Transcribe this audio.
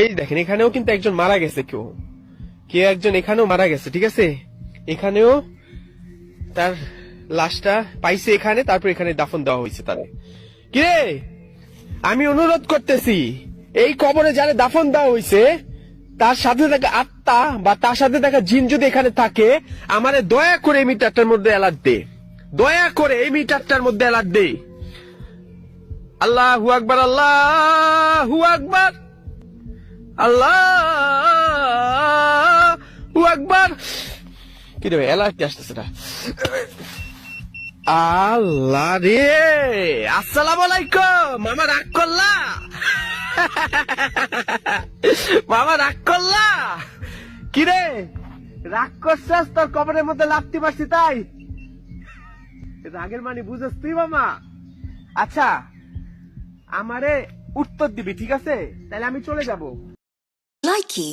এই দেখেন এখানেও কিন্তু একজন মারা গেছে, কেউ একজন এখানেও মারা গেছে, ঠিক আছে। এখানেও তার লাশটা পাইছে এখানে, তারপর এখানে দাফন দেওয়া হয়েছে তাদের। কিরে, আমি অনুরোধ করতেছি, এই কবরে যারা দাফন দেওয়া হয়েছে তার সাথে থাকা আত্মা বা তার সাথে থাকা জিন যদি এখানে থাকে, আমারে দয়া করে এই মিটারটার মধ্যে অ্যালার্ট দে, দয়া করে এই মিটারটার মধ্যে অ্যালার্ট দে। আল্লাহু আকবার, আল্লাহু আকবার, আল্লাহু আকবার। কি রে অ্যালার্ট আসতেছে না। আল্লাহ রে, আসসালামু আলাইকুম। মামা রাগ করলা? মামা রাগ করলা? কিরে রাগ করছস? তোর কবরের মধ্যে লাথি মারছি তাই? রাগের মানে বুঝছ তুই মামা? আচ্ছা আমারে উত্তর দিবি, ঠিক আছে? তাহলে আমি চলে যাব। Likey